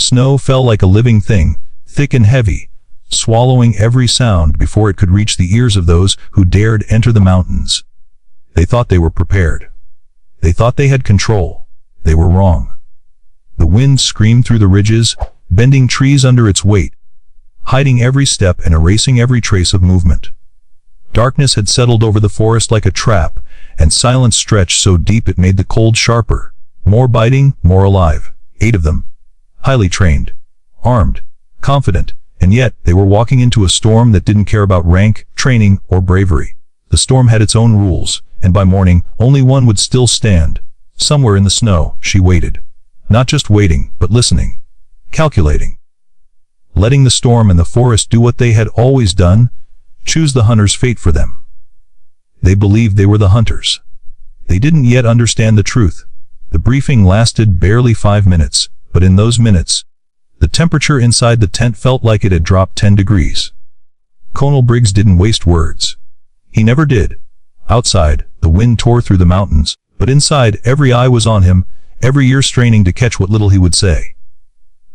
Snow fell like a living thing, thick and heavy, swallowing every sound before it could reach the ears of those who dared enter the mountains. They thought they were prepared. They thought they had control. They were wrong. The wind screamed through the ridges, bending trees under its weight, hiding every step and erasing every trace of movement. Darkness had settled over the forest like a trap, and silence stretched so deep it made the cold sharper, more biting, more alive. 8 of them. Highly trained, armed, confident, and yet they were walking into a storm that didn't care about rank, training, or bravery. The storm had its own rules, and by morning, only one would still stand. Somewhere in the snow, she waited. Not just waiting, but listening. Calculating. Letting the storm and the forest do what they had always done, choose the hunter's fate for them. They believed they were the hunters. They didn't yet understand the truth. The briefing lasted barely 5 minutes, but in those minutes, the temperature inside the tent felt like it had dropped 10 degrees. Colonel Briggs didn't waste words. He never did. Outside, the wind tore through the mountains, but inside, every eye was on him, every ear straining to catch what little he would say.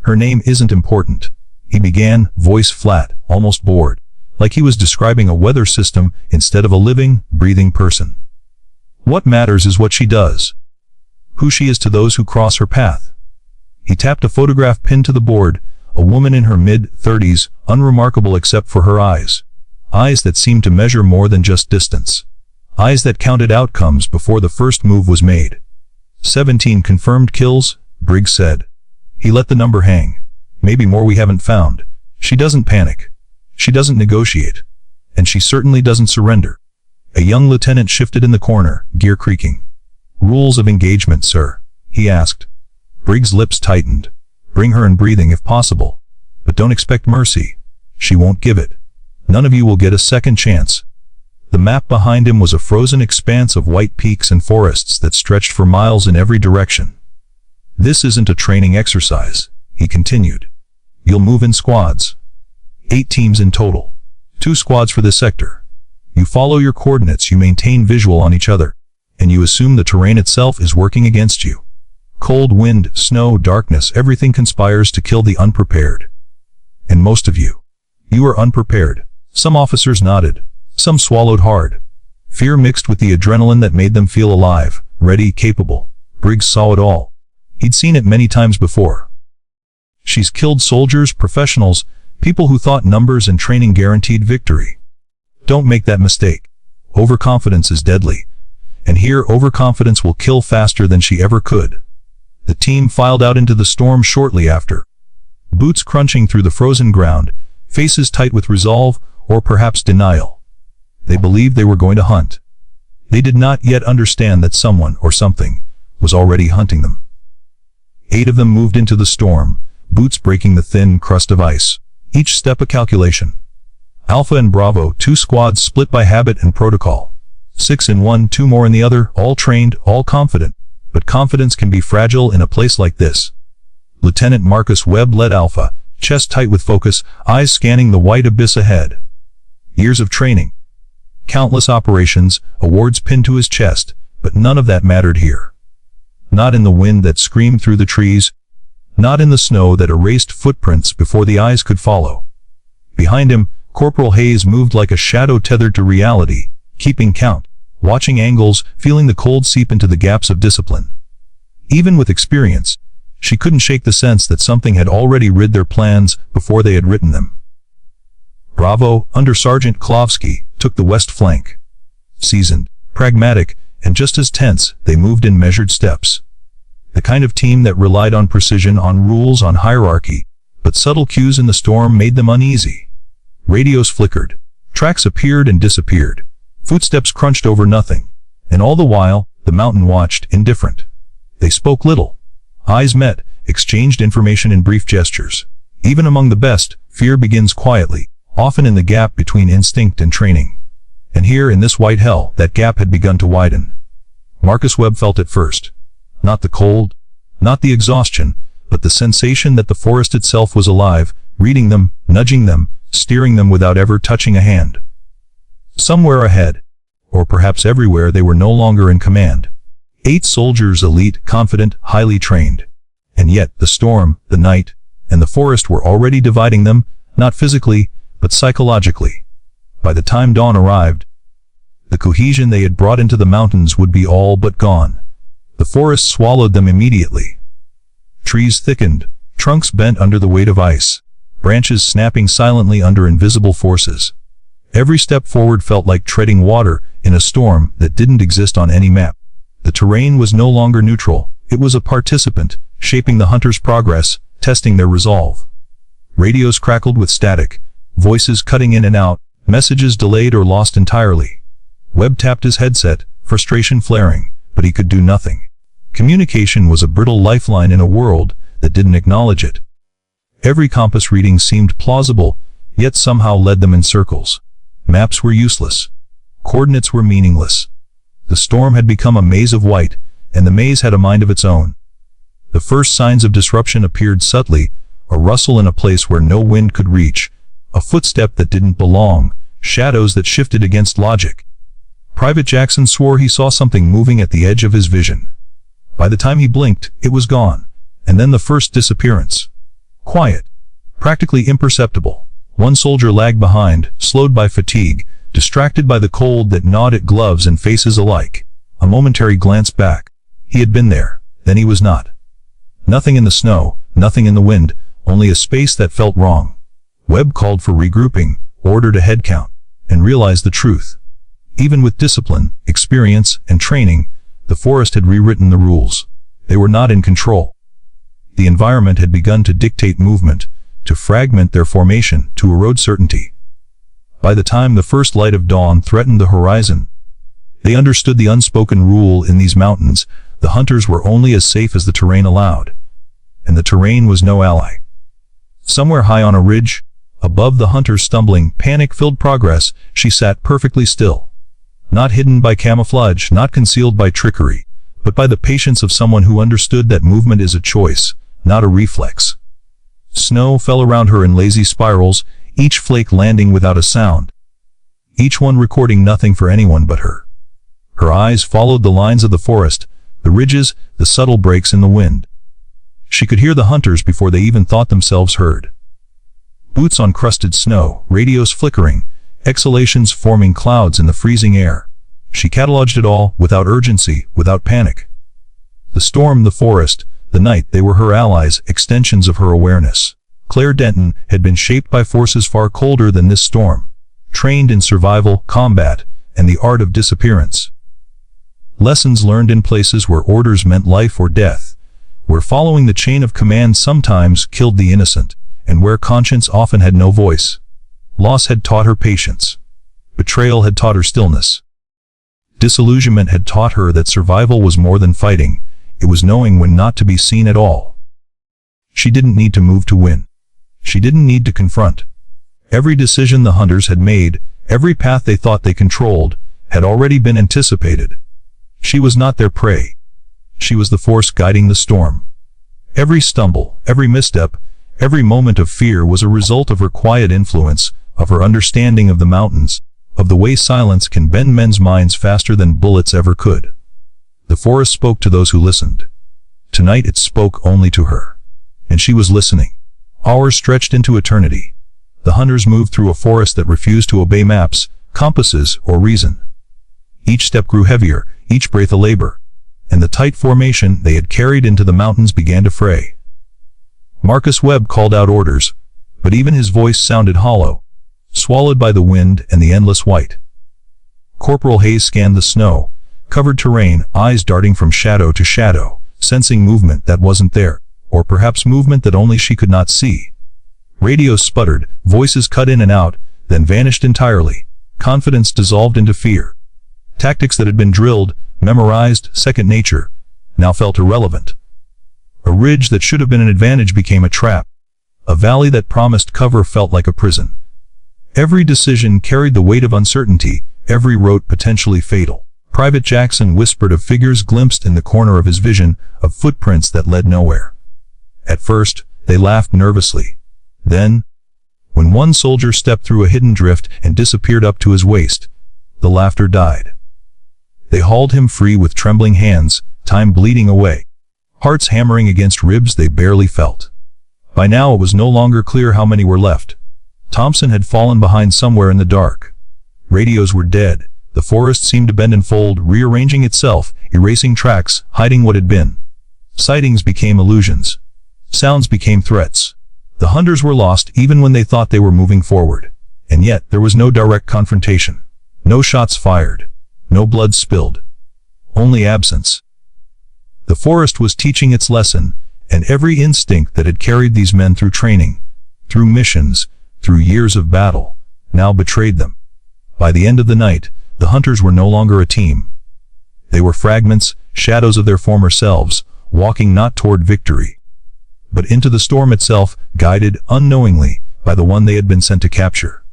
"Her name isn't important," he began, voice flat, almost bored, like he was describing a weather system instead of a living, breathing person. "What matters is what she does. Who she is to those who cross her path." He tapped a photograph pinned to the board, a woman in her mid-30s, unremarkable except for her eyes. Eyes that seemed to measure more than just distance. Eyes that counted outcomes before the first move was made. 17 confirmed kills, Briggs said. He let the number hang. Maybe more we haven't found. She doesn't panic. She doesn't negotiate. And she certainly doesn't surrender. A young lieutenant shifted in the corner, gear creaking. "Rules of engagement, sir," he asked. Briggs' lips tightened. "Bring her in breathing if possible. But don't expect mercy. She won't give it. None of you will get a second chance." The map behind him was a frozen expanse of white peaks and forests that stretched for miles in every direction. "This isn't a training exercise," he continued. "You'll move in squads. 8 teams in total. 2 squads for this sector. You follow your coordinates, you maintain visual on each other, and you assume the terrain itself is working against you. Cold wind, snow, darkness, everything conspires to kill the unprepared. And most of you. You are unprepared." Some officers nodded. Some swallowed hard. Fear mixed with the adrenaline that made them feel alive, ready, capable. Briggs saw it all. He'd seen it many times before. She's killed soldiers, professionals, people who thought numbers and training guaranteed victory. Don't make that mistake. Overconfidence is deadly. And here overconfidence will kill faster than she ever could. The team filed out into the storm shortly after. Boots crunching through the frozen ground, faces tight with resolve, or perhaps denial. They believed they were going to hunt. They did not yet understand that someone or something was already hunting them. 8 of them moved into the storm, boots breaking the thin crust of ice. Each step a calculation. Alpha and Bravo, 2 squads split by habit and protocol. 6 in one, 2 more in the other, all trained, all confident. But confidence can be fragile in a place like this. Lieutenant Marcus Webb led Alpha, chest tight with focus, eyes scanning the white abyss ahead. Years of training. Countless operations, awards pinned to his chest, but none of that mattered here. Not in the wind that screamed through the trees. Not in the snow that erased footprints before the eyes could follow. Behind him, Corporal Hayes moved like a shadow tethered to reality, keeping count, watching angles, feeling the cold seep into the gaps of discipline. Even with experience, she couldn't shake the sense that something had already rid their plans before they had written them. Bravo, Under Sergeant Klovsky, took the west flank. Seasoned, pragmatic, and just as tense, they moved in measured steps. The kind of team that relied on precision, on rules, on hierarchy, but subtle cues in the storm made them uneasy. Radios flickered. Tracks appeared and disappeared. Footsteps crunched over nothing. And all the while, the mountain watched, indifferent. They spoke little. Eyes met, exchanged information in brief gestures. Even among the best, fear begins quietly, often in the gap between instinct and training. And here in this white hell, that gap had begun to widen. Marcus Webb felt it first. Not the cold, not the exhaustion, but the sensation that the forest itself was alive, reading them, nudging them, steering them without ever touching a hand. Somewhere ahead, or perhaps everywhere, they were no longer in command. 8 soldiers, elite, confident, highly trained. And yet, the storm, the night, and the forest were already dividing them, not physically, but psychologically. By the time dawn arrived, the cohesion they had brought into the mountains would be all but gone. The forest swallowed them immediately. Trees thickened, trunks bent under the weight of ice, branches snapping silently under invisible forces. Every step forward felt like treading water in a storm that didn't exist on any map. The terrain was no longer neutral, it was a participant, shaping the hunters' progress, testing their resolve. Radios crackled with static, voices cutting in and out, messages delayed or lost entirely. Webb tapped his headset, frustration flaring, but he could do nothing. Communication was a brittle lifeline in a world that didn't acknowledge it. Every compass reading seemed plausible, yet somehow led them in circles. Maps were useless. Coordinates were meaningless. The storm had become a maze of white, and the maze had a mind of its own. The first signs of disruption appeared subtly, a rustle in a place where no wind could reach, a footstep that didn't belong, shadows that shifted against logic. Private Jackson swore he saw something moving at the edge of his vision. By the time he blinked, it was gone, and then the first disappearance. Quiet, practically imperceptible. One soldier lagged behind, slowed by fatigue, distracted by the cold that gnawed at gloves and faces alike. A momentary glance back. He had been there, then he was not. Nothing in the snow, nothing in the wind, only a space that felt wrong. Webb called for regrouping, ordered a head count, and realized the truth. Even with discipline, experience, and training, the forest had rewritten the rules. They were not in control. The environment had begun to dictate movement, to fragment their formation, to erode certainty. By the time the first light of dawn threatened the horizon, they understood the unspoken rule in these mountains: the hunters were only as safe as the terrain allowed. And the terrain was no ally. Somewhere high on a ridge, above the hunters' stumbling, panic-filled progress, she sat perfectly still. Not hidden by camouflage, not concealed by trickery, but by the patience of someone who understood that movement is a choice, not a reflex. Snow fell around her in lazy spirals, each flake landing without a sound, each one recording nothing for anyone but her. Her eyes followed the lines of the forest, the ridges, the subtle breaks in the wind. She could hear the hunters before they even thought themselves heard. Boots on crusted snow, radios flickering, exhalations forming clouds in the freezing air. She cataloged it all, without urgency, without panic. The storm, the forest, the night, they were her allies, extensions of her awareness. Claire Denton had been shaped by forces far colder than this storm, trained in survival, combat, and the art of disappearance. Lessons learned in places where orders meant life or death, where following the chain of command sometimes killed the innocent, and where conscience often had no voice. Loss had taught her patience. Betrayal had taught her stillness. Disillusionment had taught her that survival was more than fighting, it was knowing when not to be seen at all. She didn't need to move to win. She didn't need to confront. Every decision the hunters had made, every path they thought they controlled, had already been anticipated. She was not their prey. She was the force guiding the storm. Every stumble, every misstep, every moment of fear was a result of her quiet influence, of her understanding of the mountains, of the way silence can bend men's minds faster than bullets ever could. The forest spoke to those who listened. Tonight it spoke only to her. And she was listening. Hours stretched into eternity. The hunters moved through a forest that refused to obey maps, compasses, or reason. Each step grew heavier, each breath a labor, and the tight formation they had carried into the mountains began to fray. Marcus Webb called out orders, but even his voice sounded hollow, swallowed by the wind and the endless white. Corporal Hayes scanned the snow, covered terrain, eyes darting from shadow to shadow, sensing movement that wasn't there, or perhaps movement that only she could not see. Radios sputtered, voices cut in and out, then vanished entirely. Confidence dissolved into fear. Tactics that had been drilled, memorized, second nature, now felt irrelevant. A ridge that should have been an advantage became a trap. A valley that promised cover felt like a prison. Every decision carried the weight of uncertainty, every road potentially fatal. Private Jackson whispered of figures glimpsed in the corner of his vision, of footprints that led nowhere. At first, they laughed nervously. Then, when one soldier stepped through a hidden drift and disappeared up to his waist, the laughter died. They hauled him free with trembling hands, time bleeding away, hearts hammering against ribs they barely felt. By now it was no longer clear how many were left. Thompson had fallen behind somewhere in the dark. Radios were dead. The forest seemed to bend and fold, rearranging itself, erasing tracks, hiding what had been. Sightings became illusions. Sounds became threats. The hunters were lost even when they thought they were moving forward. And yet there was no direct confrontation. No shots fired. No blood spilled. Only absence. The forest was teaching its lesson, and every instinct that had carried these men through training, through missions, through years of battle, now betrayed them. By the end of the night, the hunters were no longer a team. They were fragments, shadows of their former selves, walking not toward victory, but into the storm itself, guided, unknowingly, by the one they had been sent to capture.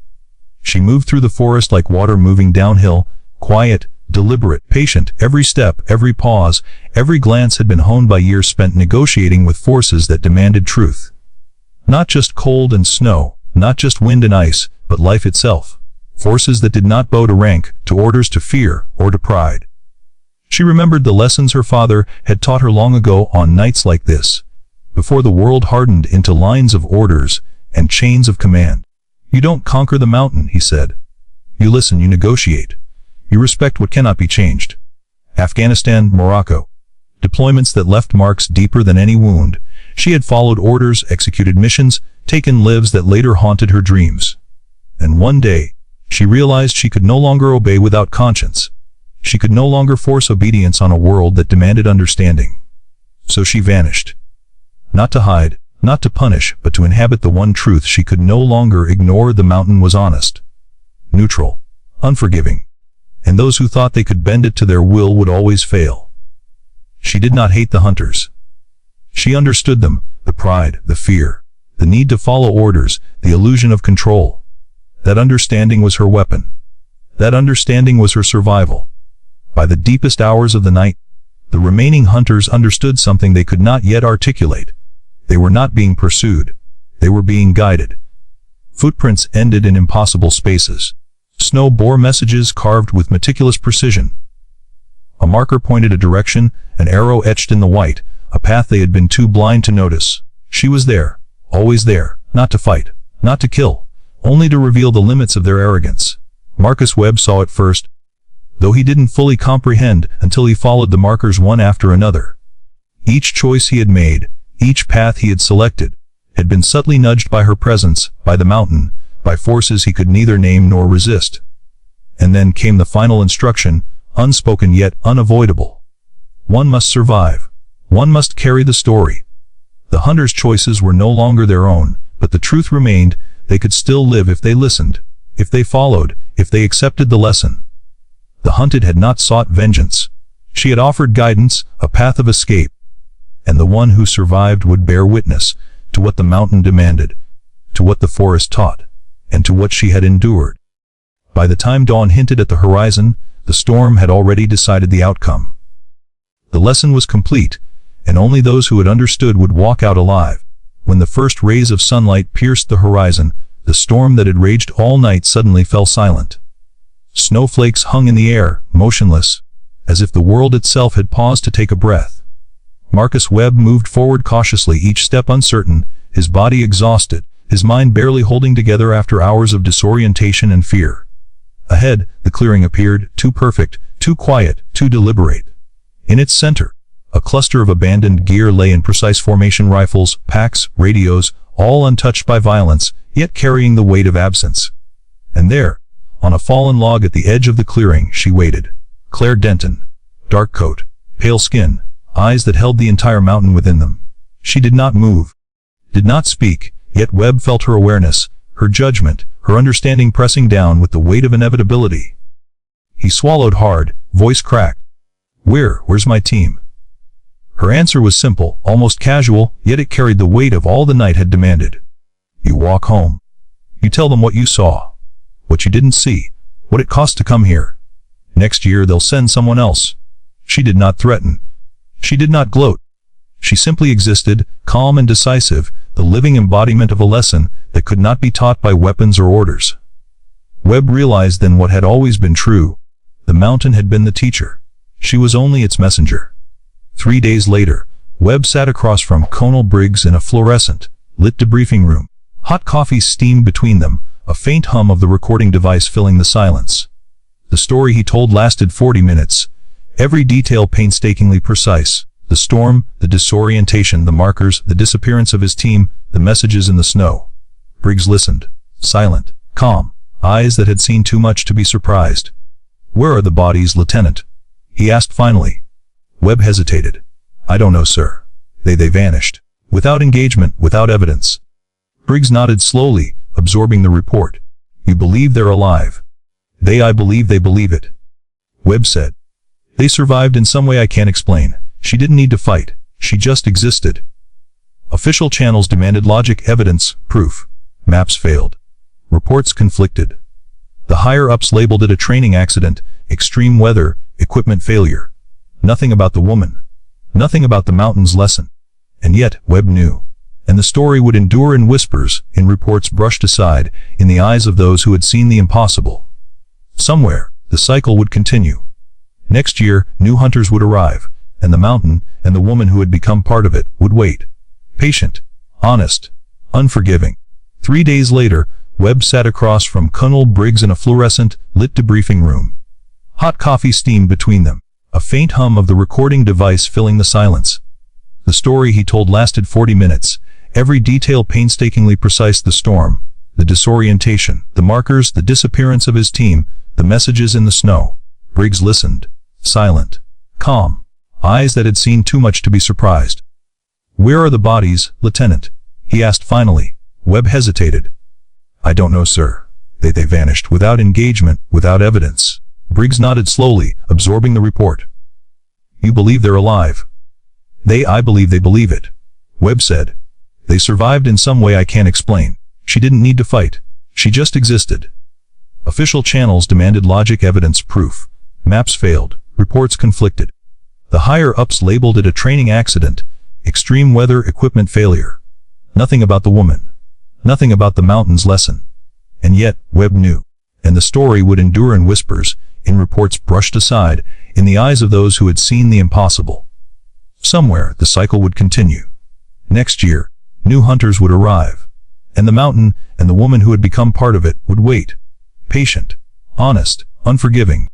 She moved through the forest like water moving downhill, quiet, deliberate, patient. Every step, every pause, every glance had been honed by years spent negotiating with forces that demanded truth. Not just cold and snow, not just wind and ice, but life itself. Forces that did not bow to rank, to orders, to fear, or to pride. She remembered the lessons her father had taught her long ago on nights like this, before the world hardened into lines of orders and chains of command. You don't conquer the mountain, he said. You listen, you negotiate. You respect what cannot be changed. Afghanistan, Morocco. Deployments that left marks deeper than any wound. She had followed orders, executed missions, taken lives that later haunted her dreams. And one day, she realized she could no longer obey without conscience. She could no longer force obedience on a world that demanded understanding. So she vanished. Not to hide, not to punish, but to inhabit the one truth she could no longer ignore. The mountain was honest, neutral, unforgiving, and those who thought they could bend it to their will would always fail. She did not hate the hunters. She understood them, the pride, the fear, the need to follow orders, the illusion of control. That understanding was her weapon. That understanding was her survival. By the deepest hours of the night, the remaining hunters understood something they could not yet articulate. They were not being pursued. They were being guided. Footprints ended in impossible spaces. Snow bore messages carved with meticulous precision. A marker pointed a direction, an arrow etched in the white, a path they had been too blind to notice. She was there, always there, not to fight, not to kill, only to reveal the limits of their arrogance. Marcus Webb saw it first, though he didn't fully comprehend until he followed the markers one after another. Each choice he had made, each path he had selected, had been subtly nudged by her presence, by the mountain, by forces he could neither name nor resist. And then came the final instruction, unspoken yet unavoidable. One must survive. One must carry the story. The hunters' choices were no longer their own, but the truth remained. They could still live if they listened, if they followed, if they accepted the lesson. The hunted had not sought vengeance. She had offered guidance, a path of escape. And the one who survived would bear witness to what the mountain demanded, to what the forest taught, and to what she had endured. By the time dawn hinted at the horizon, the storm had already decided the outcome. The lesson was complete, and only those who had understood would walk out alive. When the first rays of sunlight pierced the horizon, the storm that had raged all night suddenly fell silent. Snowflakes hung in the air, motionless, as if the world itself had paused to take a breath. Marcus Webb moved forward cautiously, each step uncertain, his body exhausted, his mind barely holding together after hours of disorientation and fear. Ahead, the clearing appeared, too perfect, too quiet, too deliberate. In its center, a cluster of abandoned gear lay in precise formation: rifles, packs, radios, all untouched by violence, yet carrying the weight of absence. And there, on a fallen log at the edge of the clearing, she waited. Claire Denton. Dark coat, pale skin, eyes that held the entire mountain within them. She did not move, did not speak, yet Webb felt her awareness, her judgment, her understanding pressing down with the weight of inevitability. He swallowed hard, voice cracked. Where's my team? Her answer was simple, almost casual, yet it carried the weight of all the night had demanded. You walk home. You tell them what you saw, what you didn't see, what it cost to come here. Next year they'll send someone else. She did not threaten. She did not gloat. She simply existed, calm and decisive, the living embodiment of a lesson that could not be taught by weapons or orders. Webb realized then what had always been true. The mountain had been the teacher. She was only its messenger. 3 days later, Webb sat across from Colonel Briggs in a fluorescent, Lit debriefing room. Hot coffee steamed between them, a faint hum of the recording device filling the silence. The story he told lasted 40 minutes. Every detail painstakingly precise. The storm, the disorientation, the markers, the disappearance of his team, the messages in the snow. Briggs listened. Silent. Calm. Eyes that had seen too much to be surprised. "Where are the bodies, Lieutenant?" he asked finally. Webb hesitated. "I don't know, sir. They vanished. Without engagement, without evidence." Briggs nodded slowly, absorbing the report. "You believe they're alive?" I believe they believe it." Webb said. "They survived in some way I can't explain. She didn't need to fight. She just existed." Official channels demanded logic, evidence, proof. Maps failed. Reports conflicted. The higher-ups labeled it a training accident, extreme weather, equipment failure. Nothing about the woman. Nothing about the mountain's lesson. And yet, Webb knew. And the story would endure in whispers, in reports brushed aside, in the eyes of those who had seen the impossible. Somewhere, the cycle would continue. Next year, new hunters would arrive, and the mountain, and the woman who had become part of it, would wait. Patient, honest, unforgiving. 3 days later, Webb sat across from Colonel Briggs in a fluorescent, lit debriefing room. Hot coffee steamed between them, a faint hum of the recording device filling the silence. The story he told lasted 40 minutes, every detail painstakingly precise. The storm, the disorientation, the markers, the disappearance of his team, the messages in the snow. Briggs listened. Silent. Calm. Eyes that had seen too much to be surprised. "Where are the bodies, Lieutenant?" he asked finally. Webb hesitated. "I don't know, sir. They vanished, without engagement, without evidence." Briggs nodded slowly, absorbing the report. "You believe they're alive?" I believe they believe it." Webb said. "They survived in some way I can't explain. She didn't need to fight. She just existed." Official channels demanded logic, evidence, proof. Maps failed. Reports conflicted. The higher-ups labeled it a training accident, extreme weather, equipment failure. Nothing about the woman. Nothing about the mountain's lesson. And yet, Webb knew. And the story would endure in whispers, in reports brushed aside, in the eyes of those who had seen the impossible. Somewhere, the cycle would continue. Next year, new hunters would arrive. And the mountain, and the woman who had become part of it, would wait. Patient, honest, unforgiving.